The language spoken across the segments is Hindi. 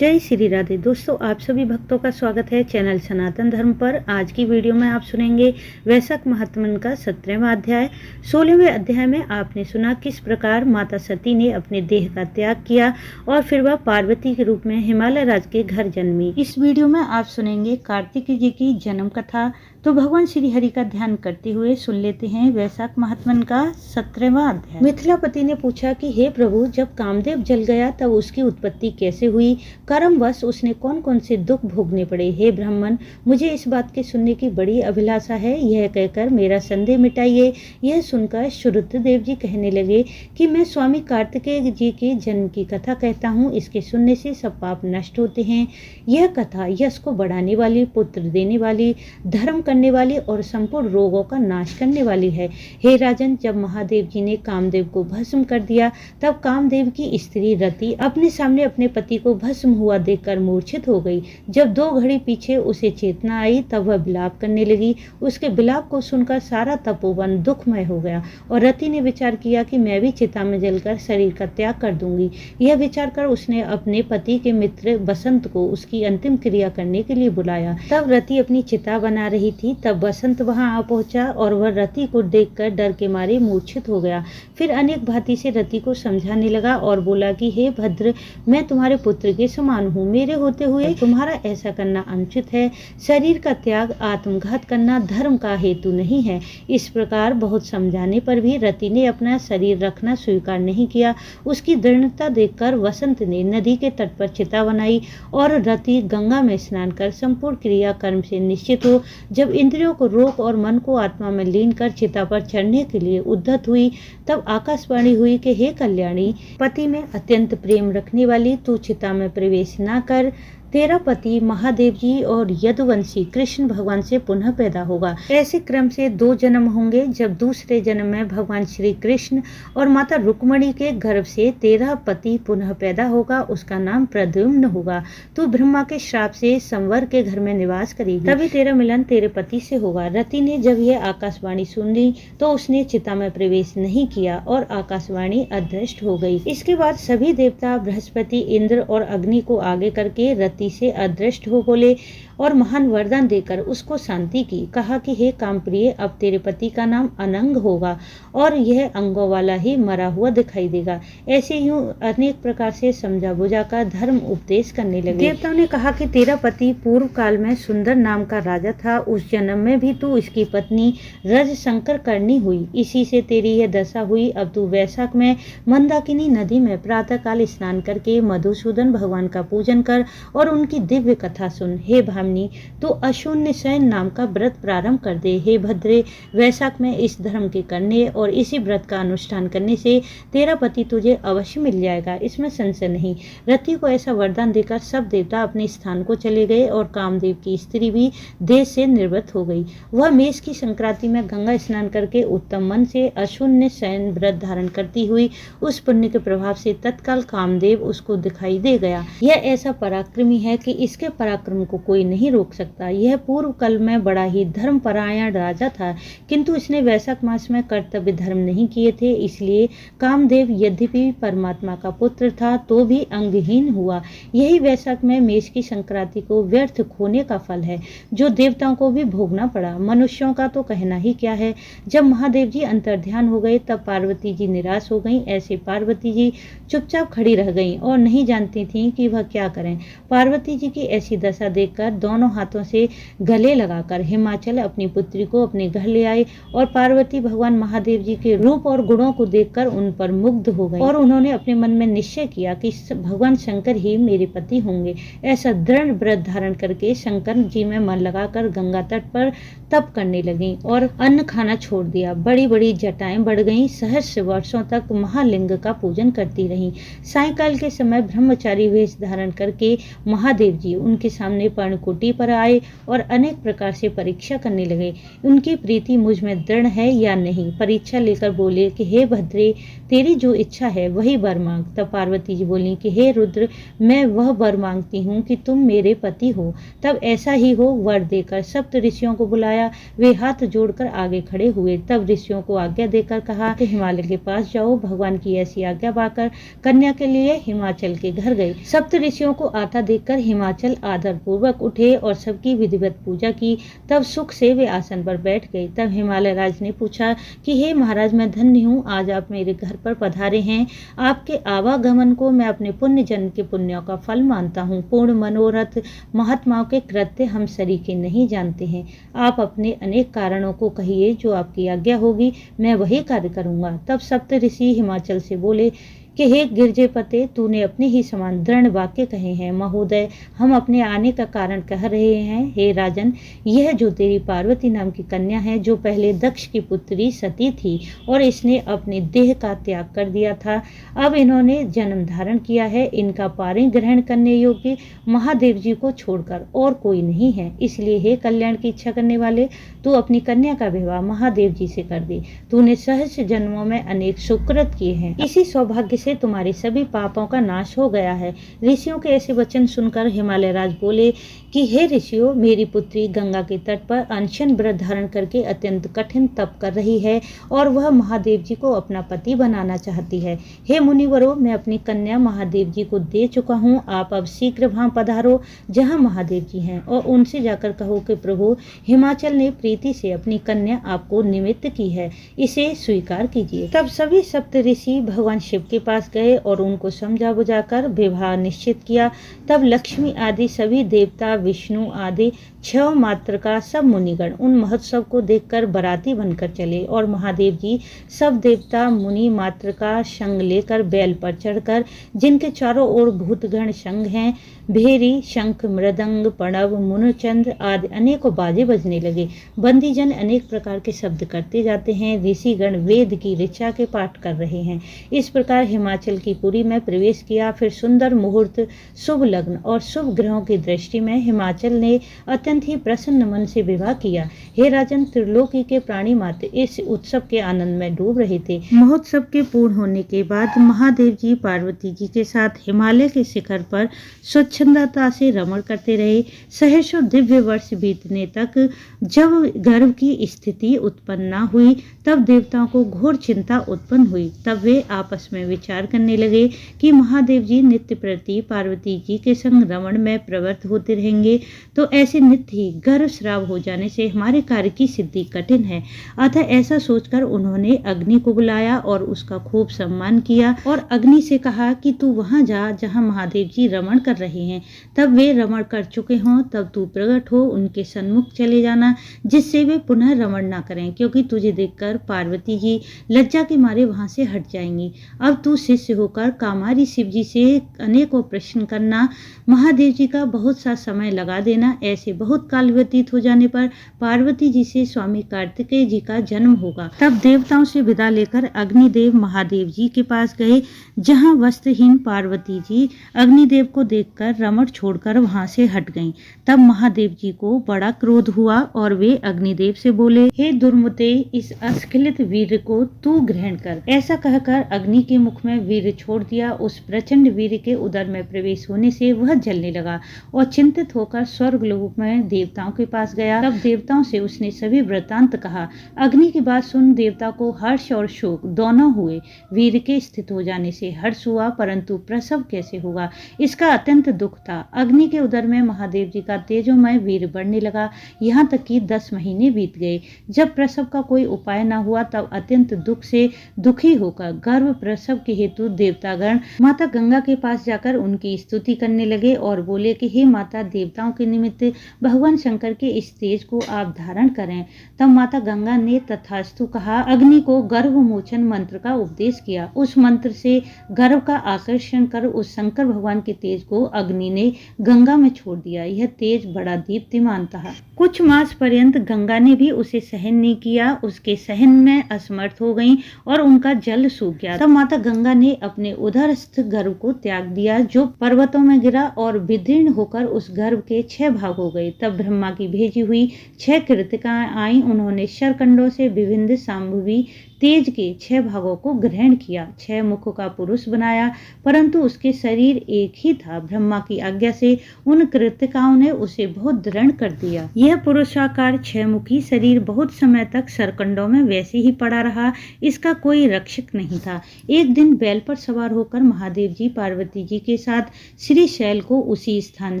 जय श्री राधे। दोस्तों, आप सभी भक्तों का स्वागत है चैनल सनातन धर्म पर। आज की वीडियो में आप सुनेंगे वैशाख महात्म्य का 17वां अध्याय। 16वें अध्याय में आपने सुना किस प्रकार माता सती ने अपने देह का त्याग किया और फिर वह पार्वती के रूप में हिमालय राज के घर जन्मी। इस वीडियो में आप सुनेंगे कार्तिक जी की जन्म कथा। तो भगवान श्री हरि का ध्यान करते हुए सुन लेते हैं वैशाख महात्म्य का 17वां अध्याय। मिथिलापति ने पूछा कि हे प्रभु, जब कामदेव जल गया तब उसकी उत्पत्ति कैसे हुई? कर्मवश उसने कौन कौन से दुख भोगने पड़े? हे ब्राह्मण, मुझे इस बात के सुनने की बड़ी अभिलाषा है। यह कहकर मेरा संदेह मिटाइए। यह सुनकर श्रुतदेव जी कहने लगे कि मैं स्वामी कार्तिकेय जी के जन्म की कथा कहता हूँ। इसके सुनने से सब पाप नष्ट होते हैं। यह कथा यश को बढ़ाने वाली, पुत्र देने वाली, धर्म करने वाली और संपूर्ण रोगों का नाश करने वाली है। हे राजन, जब महादेव जी ने कामदेव को भस्म कर दिया तब कामदेव की स्त्री रति अपने सामने अपने पति को भस्म हुआ देखकर मूर्छित हो गई। जब 2 घड़ी पीछे उसे चेतना आई तब वह विलाप करने लगी। उसके विलाप को सुनकर सारा तपोवन दुखमय हो गया और रति ने विचार किया कि मैं भी चिता में जलकर शरीर का त्याग कर दूंगी। यह विचार कर उसने अपने पति के मित्र बसंत को उसकी अंतिम क्रिया करने के लिए बुलाया। तब रति अपनी चिता बना रही थी। तब बसंत वहां आ पहुंचा और वह रति को देखकर डर के मारे मूर्छित हो गया। फिर अनेक भांति से रति को समझाने लगा और बोला कि हे भद्र, मैं तुम्हारे पुत्र के समान हूँ। मेरे होते हुए तुम्हारा ऐसा करना अनुचित है। शरीर का त्याग, आत्मघात करना धर्म का हेतु नहीं है। इस प्रकार बहुत समझाने पर भी रति ने अपना शरीर रखना स्वीकार नहीं किया। उसकी दृढ़ता देखकर वसंत ने नदी के तट पर चिता बनाई और रति गंगा में स्नान कर संपूर्ण क्रिया कर्म से निश्चित हो जब इंद्रियों को रोक और मन को आत्मा में लीन कर चिता पर चढ़ने के लिए उद्यत हुई, तब आकाशवाणी हुई कि हे कल्याणी, पति में अत्यंत प्रेम रखने वाली, तू चिता में प्रवेश न कर। तेरा पति महादेव जी और यदुवंशी कृष्ण भगवान से पुनः पैदा होगा। ऐसे क्रम से 2 जन्म होंगे। जब दूसरे जन्म में भगवान श्री कृष्ण और माता रुक्मणी के गर्भ से तेरा पति पुनः पैदा होगा। उसका नाम प्रद्युम्न होगा। तू ब्रह्मा के श्राप से संवर के घर में निवास करेगी, तभी तेरा मिलन तेरे पति से होगा। रति ने जब यह आकाशवाणी सुन ली तो उसने चिता में प्रवेश नहीं किया और आकाशवाणी अदृष्ट हो गई। इसके बाद सभी देवता बृहस्पति, इंद्र और अग्नि को आगे करके रति से अदृष्ट हो बोले और महान वरदान देकर उसको शांति की। कहा कि हे कामप्रिय, अब तेरे पति का नाम अनंग होगा और यह अंगों वाला ही मरा हुआ दिखाई देगा। ऐसे यूं अनेक प्रकार से समझा बुझा कर धर्म उपदेश करने लगे। देवताओं ने कहा कि तेरा पति पूर्व काल में सुंदर नाम का राजा था। उस जन्म में भी तू इसकी पत्नी रज शंकर करनी हुई। इसी से तेरी यह दशा हुई। अब तू वैशाख में मंदाकिनी नदी में प्रातः काल स्नान करके मधुसूदन भगवान का पूजन कर और उनकी दिव्य कथा सुन। हे भामिनी, तो अशून्य शयन नाम का व्रत प्रारंभ कर दे। हे भद्रे, वैशाख में इस धर्म के करने और इसी व्रत का अनुष्ठान करने से तेरा पति तुझे अवश्य मिल जाएगा, इसमें संशय नहीं। रति को ऐसा वरदान देकर सब देवता अपने स्थान को चले गए और कामदेव की स्त्री भी देश से निर्वृत हो गई। वह मेष की संक्रांति में गंगा स्नान करके उत्तम मन से अशून्य शयन व्रत धारण करती हुई उस पुण्य के प्रभाव से तत्काल कामदेव उसको दिखाई दे गया। यह ऐसा पराक्रमी है कि इसके पराक्रम को कोई नहीं रोक सकता। यह पूर्व काल में बड़ा ही धर्मपरायण राजा था, किंतु इसने वैशाख मास में कर्तव्य धर्म नहीं किए थे। इसलिए कामदेव यद्यपि परमात्मा का पुत्र था तो भी अंगहीन हुआ। यही वैशाख में मेष की संक्रांति को व्यर्थ खोने का फल है, जो देवताओं को भी भोगना पड़ा। मनुष्यों का तो कहना ही क्या है। जब महादेव जी अंतर्ध्यान हो गए तब पार्वती जी निराश हो गईं। ऐसे पार्वती जी चुपचाप खड़ी रह गईं और नहीं जानती थीं कि वह क्या करें। पार्वती जी की ऐसी दशा देखकर दोनों हाथों से गले लगाकर हिमाचल अपनी पुत्री को अपने घर ले आए और पार्वती भगवान महादेव जी के रूप और गुणों को देखकर उन पर मुग्ध हो गई और उन्होंने अपने मन में निश्चय किया कि भगवान शंकर ही मेरे पति होंगे। ऐसा दृढ़ व्रत धारण करके शंकर जी में मन लगाकर गंगा तट पर तप करने लगी और अन्न खाना छोड़ दिया। बड़ी बड़ी जटाएं बढ़ गईं। सहस्र वर्षों तक महालिंग का पूजन करती रहीं। सायंकाल के समय ब्रह्मचारी वेश धारण करके महादेव जी उनके सामने पर्णकुटी कुटी पर आए और अनेक प्रकार से परीक्षा करने लगे। उनकी प्रीति मुझ में दृढ़ है या नहीं। परीक्षा लेकर बोले कि हे भद्रे, तेरी जो इच्छा है वही वर मांग। तब पार्वती जी बोली कि हे रुद्र, मैं वह वर मांगती हूँ कि तुम मेरे पति हो। तब ऐसा ही हो वर देकर सप्त ऋषियों को बुलाया। वे हाथ जोड़कर आगे खड़े हुए। तब ऋषियों को आज्ञा देकर कहा कि हिमालय के पास जाओ। भगवान की ऐसी आज्ञा पाकर कन्या के लिए हिमाचल के घर गए। सप्त ऋषियों को आता देखकर हिमाचल आदर पूर्वक उठे और सबकी विधिवत पूजा की। तब सुख से वे आसन पर बैठ गए। तब हिमालय राज ने पूछा कि हे महाराज, मैं धन्य हूँ, आज आप मेरे घर पर पधारे हैं। आपके आवागमन को मैं अपने पुण्य जन्म के पुण्यों का फल मानता हूँ। पूर्ण मनोरथ महात्माओं के कृत्य हम सरीखे नहीं जानते हैं। आप अपने अनेक कारणों को कहिए, जो आपकी आज्ञा होगी मैं वही कार्य करूंगा। तब सप्त ऋषि हिमाचल से बोले कि हे गिरजेपते, तूने अपने ही समान दृढ़ वाक्य कहे हैं। महोदय, हम अपने आने का कारण कह रहे हैं। हे राजन, यह जो तेरी पार्वती नाम की कन्या है, जो पहले दक्ष की पुत्री सती थी और इसने अपने देह का त्याग कर दिया था, अब इन्होंने जन्म धारण किया है। इनका पाणी ग्रहण करने योग्य महादेव जी को छोड़कर और कोई नहीं है। इसलिए हे कल्याण की इच्छा करने वाले, तू अपनी कन्या का विवाह महादेव जी से कर दे। तूने सहस्र जन्मों में अनेक सुकृत किए हैं। इसी सौभाग्य से तुम्हारे सभी पापों का नाश हो गया है। ऋषियों के ऐसे वचन सुनकर हिमालय राज बोले कि हे ऋषियों, मेरी पुत्री गंगा के तट पर अनशन व्रत धारण करके अत्यंत कठिन तप कर रही है और वह महादेव जी को अपना पति बनाना चाहती है। हे मुनिवरों, मैं अपनी कन्या महादेव जी को दे चुका हूँ। आप अब शीघ्र वहां पधारो जहाँ महादेव जी हैं और उनसे जाकर कहो कि प्रभु, हिमाचल ने प्रीति से अपनी कन्या आपको निमित्त की है, इसे स्वीकार कीजिए। तब सभी सप्त ऋषि भगवान शिव के पास गए और उनको समझा बुझाकर विवाह निश्चित किया। तब लक्ष्मी आदि सभी देवता, विष्णु आदि 6 मातृका सब मुनिगण उन महोत्सव को देखकर बराती बनकर चले और महादेव जी सब देवता, मुनि, मातृका संग लेकर बैल पर चढ़कर, जिनके चारों ओर भूतगण संग हैं, भेरी, शंख, मृदंग, प्रणव, मुनचंद्र आदि अनेकों बाजे बजने लगे। बंदीजन अनेक प्रकार के शब्द करते जाते हैं। ऋषिगण वेद की ऋचा के पाठ कर रहे हैं। इस प्रकार हिमाचल की पुरी में प्रवेश किया। फिर सुंदर मुहूर्त, शुभ लग्न और शुभ ग्रहों की दृष्टि में हिमाचल ने अत्यंत ही प्रसन्न मन से विवाह किया। हे राजन, त्रिलोकी के प्राणी मात्र इस उत्सव के आनंद में डूब रहे थे। महोत्सव के पूर्ण होने के बाद महादेव जी पार्वती जी के साथ हिमालय के शिखर पर स्वच्छंदता से रमण करते रहे। सहस्रों दिव्य वर्ष बीतने तक जब गर्भ की स्थिति उत्पन्न न हुई, तब देवताओं को घोर चिंता उत्पन्न हुई। तब वे आपस में विचार करने लगे कि महादेव जी नित्य प्रति पार्वती जी के संग रमण में प्रवृत्त होते रहेंगे तो ऐसे नित्य ही गर्भ स्राव हो जाने से हमारे कार्य की सिद्धि कठिन है। अतः ऐसा सोचकर उन्होंने अग्नि को बुलाया और उसका खूब सम्मान किया और अग्नि से कहा कि तू वहां जा जहां महादेव जी रमण कर रहे हैं। तब वे रमण कर चुके हों तब तू प्रकट हो उनके सन्मुख चले जाना, जिससे वे पुनः रमण ना करें, क्योंकि तुझे देखकर पार्वती जी लज्जा के मारे वहां से हट जाएंगी। अब तू शिष्य होकर कामारी शिव जी से अनेकों प्रश्न करना, महादेव जी का बहुत सा समय लगा देना। ऐसे बहुत काल व्यतीत हो जाने पर पार्वती जी से स्वामी कार्तिकेय जी का जन्म होगा। तब देवताओं से विदा लेकर अग्निदेव महादेव जी के पास गए, जहां वस्त्रहीन पार्वती जी अग्निदेव को देखकर रमण छोड़कर वहां से हट गईं। तब महादेव जी को बड़ा क्रोध हुआ और वे अग्निदेव से बोले, हे दुर्मते, इस अस्खलित वीर को तू ग्रहण कर। ऐसा कहकर अग्नि के मुख में वीर छोड़ दिया। उस प्रचंड वीर के उदर में प्रवेश होने से वह जलने लगा और चिंतित होकर स्वर्गलोक में देवताओं के पास गया। तब देवताओं से उसने सभी वृतांत कहा। अग्नि की बात सुन देवता को हर्ष और शोक दोनों हुए। वीर के स्थित हो जाने से हर्ष हुआ, परंतु प्रसव कैसे होगा इसका अत्यंत दुख था। अग्नि के उदर में महादेव जी का तेजोमय वीर बढ़ने लगा, यहाँ तक कि 10 महीने बीत गए। जब प्रसव का कोई उपाय न हुआ तब अत्यंत दुख से दुखी होकर गर्भ प्रसव के हेतु देवतागण माता गंगा के पास जाकर उनकी स्तुति करने लगे और बोले कि हे माता, देवताओं के निमित्त भगवान शंकर के इस तेज को आप धारण करें। तब माता गंगा ने तथास्तु कहा। अग्नि को गर्भमोचन मंत्र का उपदेश किया। उस मंत्र से गर्भ का आकर्षण कर उस शंकर भगवान के तेज को अग्नि ने गंगा में छोड़ दिया। यह तेज बड़ा दीप्तिमान था। कुछ मास पर्यंत गंगा ने भी उसे सहन नहीं किया, उसके सहन में असमर्थ हो गईं और उनका जल सूख गया। तब माता गंगा ने अपने उदरस्थ गर्भ को त्याग दिया, जो पर्वतों में गिरा और विदीर्ण होकर उस गर्भ के 6 भाग हो गए। तब ब्रह्मा की भेजी हुई 6 कृतिकाएं आईं, उन्होंने शरकंडों से विभिन्न संभवी तेज के 6 भागों को ग्रहण किया, 6 मुखों का पुरुष बनाया, परंतु उसके शरीर एक ही था। ब्रह्मा की आज्ञा से उन कृतिकाओं ने उसे बहुत दृढ़ कर दिया। यह पुरुषाकार 6 मुखी शरीर बहुत समय तक सरकंडों में वैसे ही पड़ा रहा, इसका कोई रक्षक नहीं था। एक दिन बैल पर सवार होकर महादेव जी पार्वती जी के साथ श्रीशैल को उसी स्थान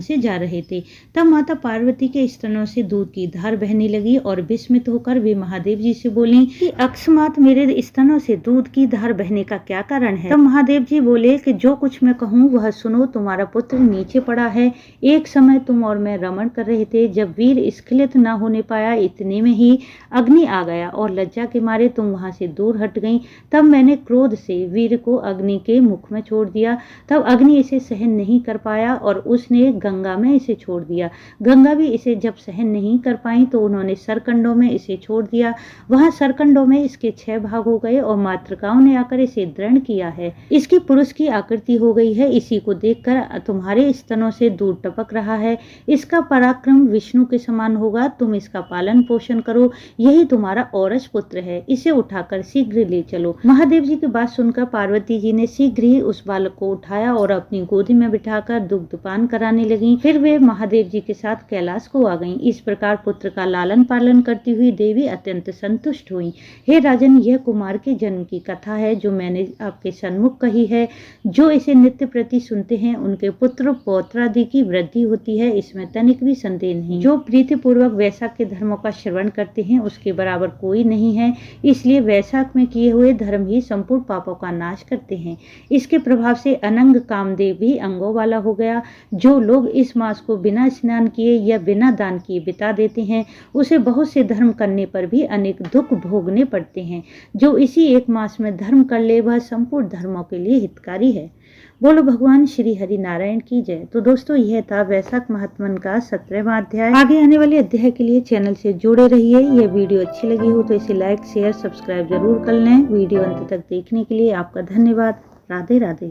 से जा रहे थे। तब माता पार्वती के स्तनों से दूध की धार बहने लगी और विस्मित होकर वे महादेव जी से बोली कि अकस्मात मेरे स्तनों से दूध की धार बहने का क्या कारण है। तब महादेव जी बोले कि जो कुछ मैं कहूँ वह सुनो, तुम्हारा पुत्र नीचे पड़ा है। एक समय तुम और मैं रमण कर रहे थे, जब वीर स्खलित न होने पाया, इतने में ही अग्नि आ गया और लज्जा के मारे तुम वहां से दूर हट गई। तब मैंने क्रोध से वीर को अग्नि के मुख में छोड़ दिया। तब अग्नि इसे सहन नहीं कर पाया और उसने गंगा में इसे छोड़ दिया। गंगा भी इसे जब सहन नहीं कर पाई तो उन्होंने सरकंडों में इसे छोड़ दिया। वहां सरकंडों में इसके 6 भाग हो गए और मातृकाओं ने आकर इसे दृढ़ किया है। इसकी पुरुष की आकृति हो गई है, इसी को देखकर तुम्हारे स्तनों से दूध टपक रहा है। इसका पराक्रम विष्णु के समान होगा, तुम इसका पालन पोषण करो, यही तुम्हारा औरस पुत्र है, इसे उठाकर शीघ्र ले चलो। महादेव जी की बात सुनकर पार्वती जी ने शीघ्र ही उस बालक को उठाया और अपनी गोदी में बिठाकर दुग्धपान कराने लगी। फिर वे महादेव जी के साथ कैलाश को आ गईं। इस प्रकार पुत्र का लालन पालन करती हुई देवी अत्यंत संतुष्ट हुई। हे राजन, यह कुमार के जन्म की कथा है जो मैंने आपके सन्मुख कही है। जो इसे नित्य प्रति सुनते हैं उनके पुत्र पौत्रादि की वृद्धि होती है, इसमें तनिक भी संदेह नहीं। जो प्रीति पूर्वक वैशाख के धर्मों का श्रवण करते हैं उसके बराबर कोई नहीं है, इसलिए वैशाख में किए हुए धर्म ही संपूर्ण पापों का नाश करते हैं। इसके प्रभाव से अनंग कामदेव भी अंगों वाला हो गया। जो लोग इस मास को बिना स्नान किए या बिना दान किए बिता देते हैं, उसे बहुत से धर्म करने पर भी अनेक दुख भोगने पड़ते हैं। जो इसी एक मास में धर्म कर ले वह संपूर्ण धर्मों के लिए हितकारी है। बोलो भगवान श्री हरि नारायण की जय। तो दोस्तों, यह था वैशाख महात्मन का 17वां अध्याय। आगे आने वाले अध्याय के लिए चैनल से जुड़े रहिए। यह वीडियो अच्छी लगी हो तो इसे लाइक शेयर सब्सक्राइब जरूर कर लें। वीडियो अंत तक देखने के लिए आपका धन्यवाद। राधे राधे।